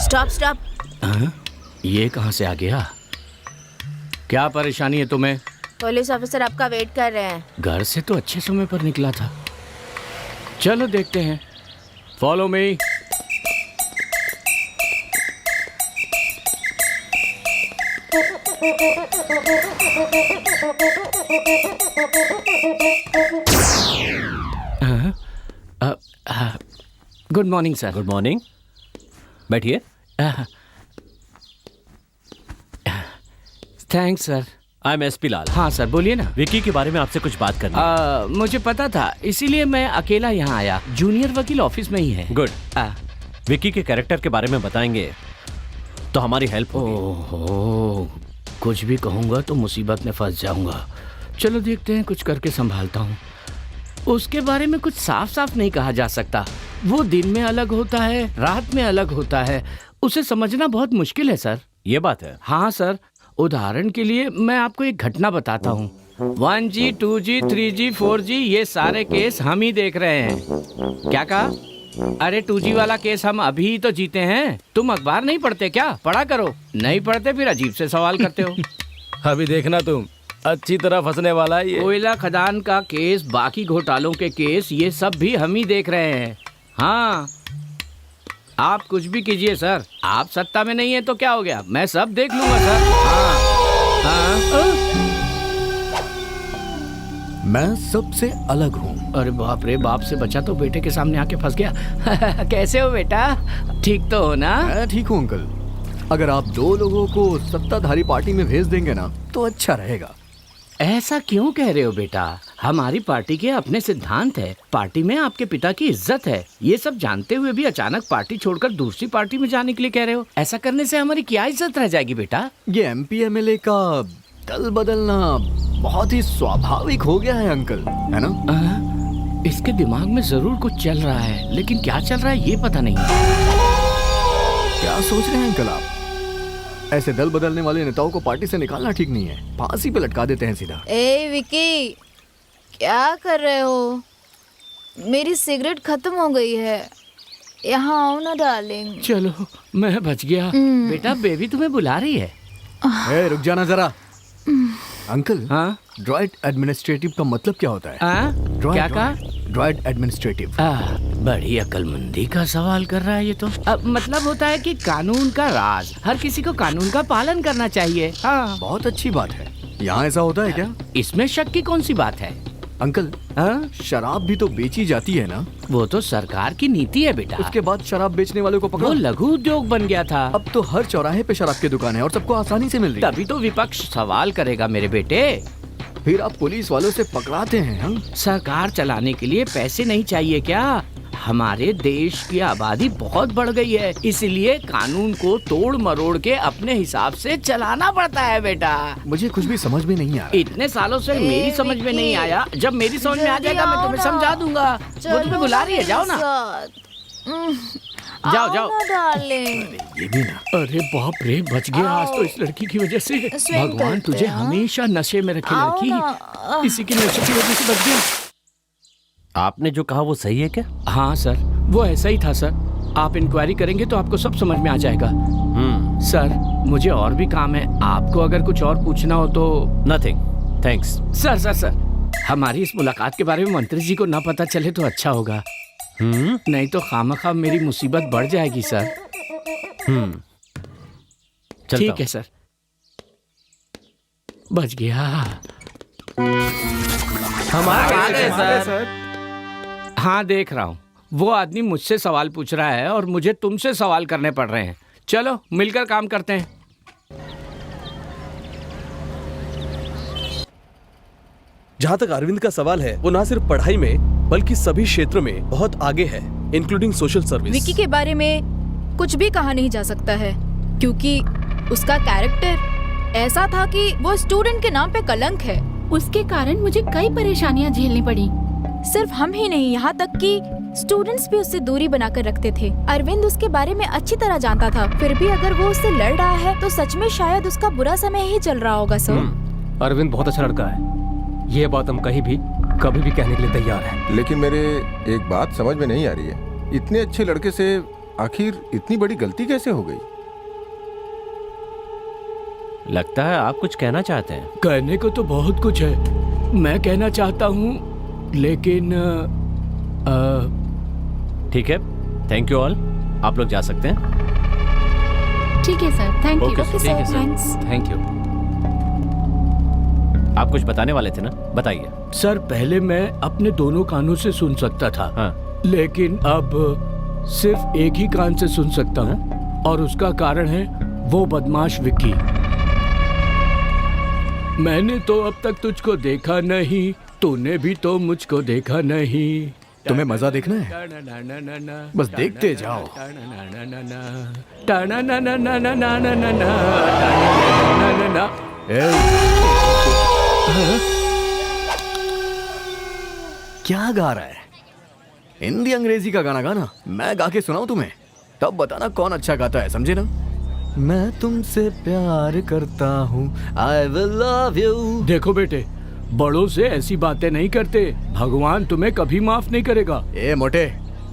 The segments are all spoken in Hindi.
Stop stop. ये कहाँ से आ गया? क्या परेशानी है तुम्हें? पुलिस ऑफिसर आपका वेट कर रहे हैं। घर से तो अच्छे समय पर निकला था। चलो देखते हैं। Follow me. Good morning sir. Good morning, बैठिए। Thanks sir. I am SP Lal. हाँ सर, बोलिए ना। विकी के बारे में आपसे कुछ बात करनी है। मुझे पता था, इसीलिए मैं अकेला यहाँ आया। जूनियर वकील ऑफिस में ही है। गुड। विकी के कैरेक्टर के बारे में बताएंगे तो हमारी हेल्प होगी। ओहो, कुछ भी कहूँगा तो मुसीबत में फंस जाऊंगा। चलो देखते हैं, कुछ करके संभालता हूँ। उसके बारे में कुछ साफ साफ नहीं कहा जा सकता। वो दिन में अलग होता है, रात में अलग होता है। उसे समझना बहुत मुश्किल है सर। ये बात है। हाँ सर, उदाहरण के लिए मैं आपको एक घटना बताता हूँ। 1G, 2G, 3G, 4G ये सारे केस हम ही देख रहे हैं। क्या कहा? अरे 2G वाला केस हम अभी तो जीते हैं। तुम अखबार नहीं पढ़ते क्या? पढ़ा करो। नहीं पढ़ते फिर अजीब से सवाल करते हो। अभी देखना तुम, अच्छी तरह फंसने वाला है ये। कोयला खदान का केस, बाकी घोटालों के केस, ये सब भी हम ही देख रहे हैं। हाँ, आप कुछ भी कीजिए सर, आप सत्ता में नहीं है तो क्या हो गया, मैं सब देख लूंगा सर। हाँ। मैं सबसे अलग हूँ। अरे बाप रे, बाप से बचा तो बेटे के सामने आके फंस गया। कैसे हो बेटा? ठीक तो हो ना? मैं ठीक हूँ अंकल। अगर आप 2 लोगों को सत्ताधारी पार्टी में भेज देंगे ना तो अच्छा रहेगा। ऐसा क्यों कह रहे हो बेटा? हमारी पार्टी के अपने सिद्धांत है। पार्टी में आपके पिता की इज्जत है। ये सब जानते हुए भी अचानक पार्टी छोड़कर दूसरी पार्टी में जाने के लिए कह रहे हो। ऐसा करने से हमारी क्या इज्जत रह जाएगी बेटा? ये MP MLA का दल बदलना बहुत ही स्वाभाविक हो गया है अंकल, है ना? इसके दिमाग में जरूर कुछ चल रहा है, लेकिन क्या चल रहा है ये पता नहीं। क्या सोच रहे हैं अंकल आप? ऐसे दल बदलने वाले नेताओं को पार्टी से निकालना ठीक नहीं है, फांसी पे लटका देते हैं सीधा। ए विकी, क्या कर रहे हो? मेरी सिगरेट खत्म हो गई है। यहाँ आओ ना डार्लिंग। चलो, मैं बच गया। बेटा, बेबी तुम्हें बुला रही है। ए, रुक जाना जरा। अंकल, हाँ? ड्राइट एडमिनिस्ट्रेटिव का मतलब क्या होता है? क्या कहा? ड्राइट एडमिनिस्ट्रेटिव। बड़ी अक्लमंदी का सवाल कर रहा है ये तो। मतलब होता है कि कानून का राज, हर किसी को कानून का पालन करना चाहिए। हाँ, बहुत अच्छी बात है। यहाँ ऐसा होता है क्या? इसमें शक की कौन सी बात है? अंकल, शराब भी तो बेची जाती है ना? वो तो सरकार की नीति है बेटा। उसके बाद शराब बेचने वालों को पकड़ो। वो लघु उद्योग बन गया था। अब तो हर चौराहे पे शराब की दुकान है और सबको आसानी से मिल रही है। तभी तो विपक्ष सवाल करेगा मेरे बेटे। फिर आप पुलिस वालों से पकड़ाते हैं। हम सरकार चलाने के लिए पैसे नहीं चाहिए क्या? हमारे देश की आबादी बहुत बढ़ गई है, इसलिए कानून को तोड़ मरोड़ के अपने हिसाब से चलाना पड़ता है बेटा। मुझे कुछ भी समझ में नहीं आ रहा। इतने सालों से मेरी समझ में नहीं आया। जब मेरी समझ में आ जाएगा मैं तुम्हें समझा दूंगा। वो तुम्हें बुला रही है, जाओ ना। जाओ जाओ डार्लिंग। ये भी ना। अरे बाप रे, बच गया आज तो इस लड़की की वजह से। भगवान तुझे हमेशा नशे में रखे लड़की। इसी की नशे की वजह से बच गया। आपने जो कहा वो सही है क्या? हाँ सर, वो ऐसा ही था सर। आप इंक्वायरी करेंगे तो आपको सब समझ में आ जाएगा। सर, मुझे और भी काम है। आपको अगर कुछ और पूछना हो तो। Nothing, thanks. Sir sir sir, हमारी इस मुलाकात के बारे में मंत्री जी को ना पता चले तो अच्छा होगा। नहीं तो खामखा मेरी मुसीबत बढ़ जाएगी सर। ठीक है सर, बच गया। हम आ गए सर। हाँ, देख रहा हूँ। वो आदमी मुझसे सवाल पूछ रहा है और मुझे तुमसे सवाल करने पड़ रहे हैं। चलो मिलकर काम करते हैं। जहाँ तक अरविंद का सवाल है, वो ना सिर्फ पढ़ाई में बल्कि सभी क्षेत्रों में बहुत आगे है, इंक्लूडिंग सोशल सर्विस। विकी के बारे में कुछ भी कहा नहीं जा सकता है, क्योंकि उसका कैरेक्टर ऐसा था कि वो स्टूडेंट के नाम पे कलंक है। उसके कारण मुझे कई परेशानियां झेलनी पड़ी। सिर्फ हम ही नहीं, यहाँ तक कि स्टूडेंट्स भी उससे दूरी बनाकर रखते थे। अरविंद उसके बारे में अच्छी तरह जानता था, फिर भी अगर वो उससे लड़ रहा है तो सच में शायद उसका बुरा समय ही चल रहा होगा। सर, अरविंद बहुत अच्छा लड़का है, ये बात हम कहीं भी कभी भी कहने के लिए तैयार हैं। लेकिन मेरे एक बात समझ में नहीं आ रही है। इतने अच्छे लड़के से आखिर इतनी बड़ी गलती कैसे हो गई? लगता है आप कुछ कहना चाहते हैं। कहने को तो बहुत कुछ है, मैं कहना चाहता हूँ, लेकिन ठीक है, थैंक यू ऑल, आप लोग जा सकते हैं। ठीक है sir, thank you. Okay okay sir, sir, thanks. Thank you. आप कुछ बताने वाले थे ना, बताइए। सर पहले मैं अपने दोनों कानों से सुन सकता था, हाँ। लेकिन अब सिर्फ एक ही कान से सुन सकता हूँ, और उसका कारण है वो बदमाश विक्की। मैंने तो अब तक तुझको देखा नहीं, तूने भी तो मुझको देखा नहीं। तुम्हें मजा देखना है? बस देखते जाओ। क्या गा रहा है? हिंदी अंग्रेजी का गाना गाना, मैं गा के सुनाऊं तुम्हें, तब बताना कौन अच्छा गाता है, समझे ना? मैं तुमसे प्यार करता हूँ, I will love you। देखो बेटे, बड़ों से ऐसी बातें नहीं करते, भगवान तुम्हें कभी माफ नहीं करेगा। ए मोटे,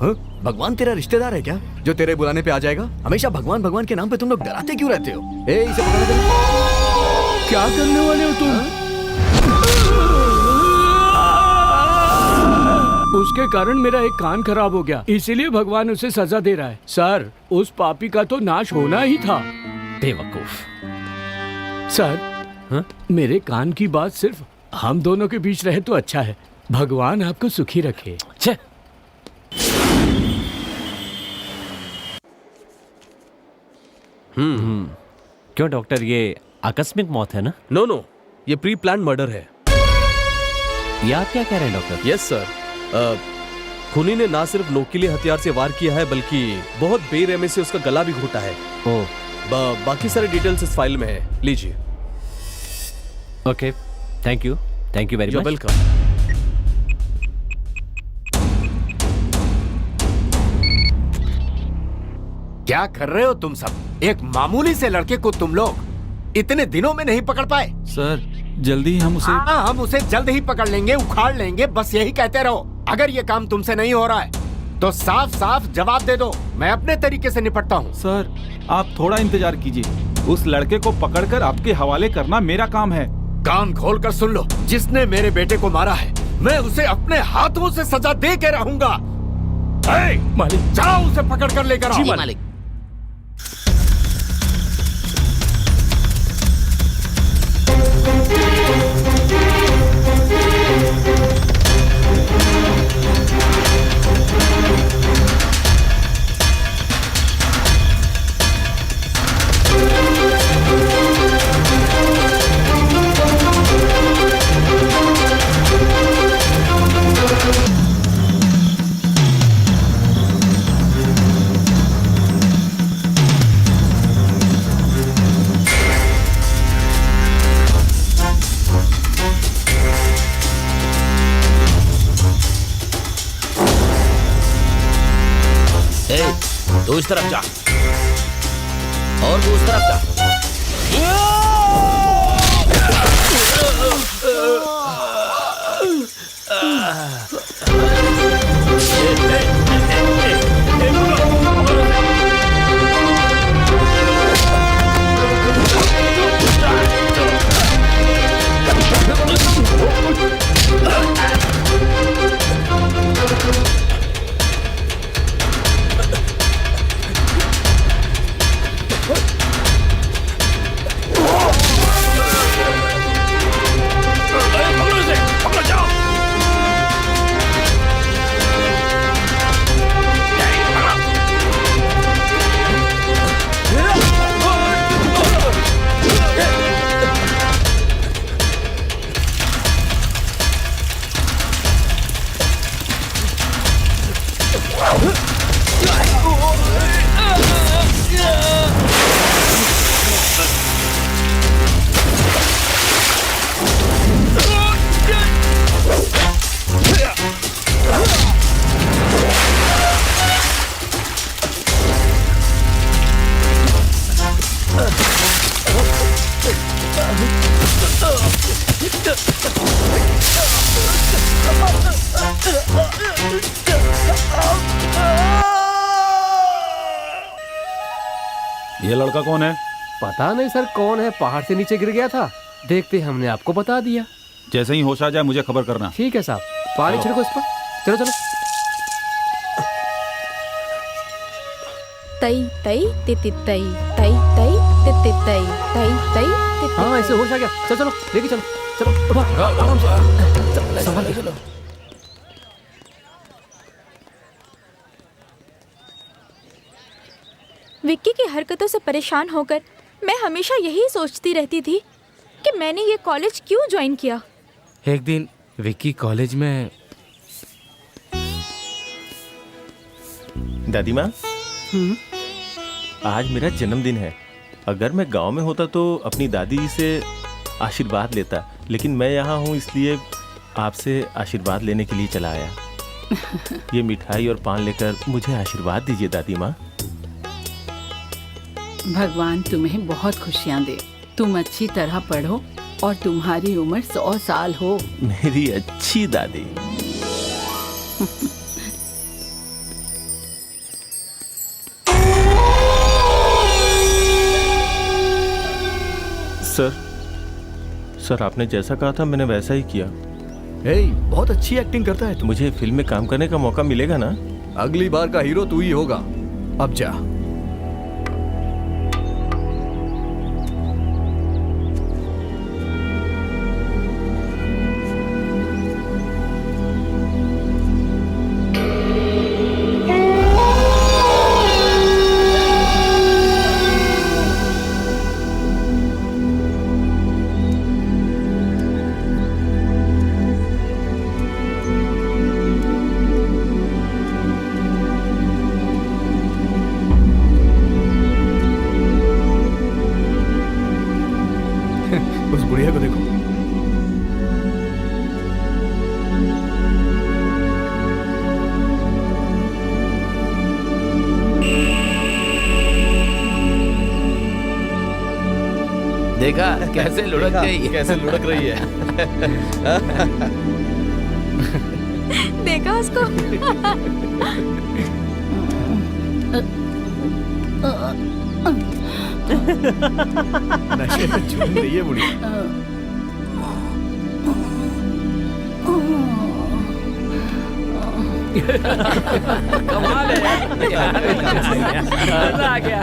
हाँ? भगवान तेरा रिश्तेदार है क्या, जो तेरे बुलाने पे आ जाएगा? हमेशा भगवान भगवान के नाम पे तुम लोग डराते क्यों रहते हो? ए इसे पकड़ दे। क्या करने वाले हो तुम? उसके कारण मेरा एक कान खराब हो गया, इसीलिए भगवान उसे सजा दे रहा है। सर, उस पापी का तो नाश होना ही था। बेवकूफ। सर, हाँ? मेरे कान की बात सिर्फ हम दोनों के बीच रहे तो अच्छा है। भगवान आपको सुखी रखे। छे। क्यों डॉक्टर, ये आकस्मिक मौत है ना? नो नो, ये प्री प्लान मर्डर है। ये आप क्या कह रहे हैं डॉक्टर? यस सर, खूनी ने ना सिर्फ नोकीले हथियार से वार किया है, बल्कि बहुत बेरहमी से उसका गला भी घोटा है। ओह, बाकी सारे डिटेल्स इस फाइल में है, लीजिए। Okay, thank you very you much. Welcome. क्या कर रहे हो तुम सब? एक मामूली से लड़के को तुम लोग इतने दिनों में नहीं पकड़ पाए? सर, जल्दी हम उसे हम उसे जल्द ही पकड़ लेंगे, उखाड़ लेंगे, बस यही कहते रहो। अगर ये काम तुमसे नहीं हो रहा है तो साफ साफ जवाब दे दो, मैं अपने तरीके से निपटता हूँ। सर, आप थोड़ा इंतजार कीजिए, उस लड़के को पकड़कर आपके हवाले करना मेरा काम है। कान खोल कर सुन लो, जिसने मेरे बेटे को मारा है मैं उसे अपने हाथों से सजा दे के रहूंगा। मालिक, जाओ उसे पकड़ कर लेकर आओ। जी मालिक। तू इस तरफ जा और तू उस तरफ जा। ये लड़का कौन है? पता नहीं सर कौन है, पहाड़ से नीचे गिर गया था, देखते हमने आपको बता दिया। जैसे ही होश आ जाए मुझे खबर करना। ठीक है साहब, पानी छिड़को इस पर। चलो चलो। तई तई तिति तई तई तई तिति तई तई तई तिति। हाँ ऐसे होश आ गया। चलो चलो लेके चलो। चलो उठो, आराम से। संभाल के चलो। विक्की की हरकतों से परेशान होकर मैं हमेशा यही सोचती रहती थी कि मैंने ये कॉलेज क्यों ज्वाइन किया। एक दिन विक्की कॉलेज में। दादी माँ, आज मेरा जन्मदिन है। अगर मैं गांव में होता तो अपनी दादी जी से आशीर्वाद लेता, लेकिन मैं यहाँ हूँ इसलिए आपसे आशीर्वाद लेने के लिए चला आया। ये मिठाई और पान लेकर मुझे आशीर्वाद दीजिए दादी माँ। भगवान तुम्हें बहुत खुशियाँ दे। तुम अच्छी तरह पढ़ो और तुम्हारी उम्र 100 साल हो। मेरी अच्छी दादी। सर आपने जैसा कहा था मैंने वैसा ही किया। बहुत अच्छी एक्टिंग करता है तू। मुझे फिल्म में काम करने का मौका मिलेगा ना? अगली बार का हीरो तू ही होगा। अब जा। उस बुढ़िया को देखो। देखा कैसे लुढ़क गई, कैसे लुढ़क रही है। देखा उसको। नशे में झूम रही है बुढ़िया। कमाल है यार। मजा आ गया।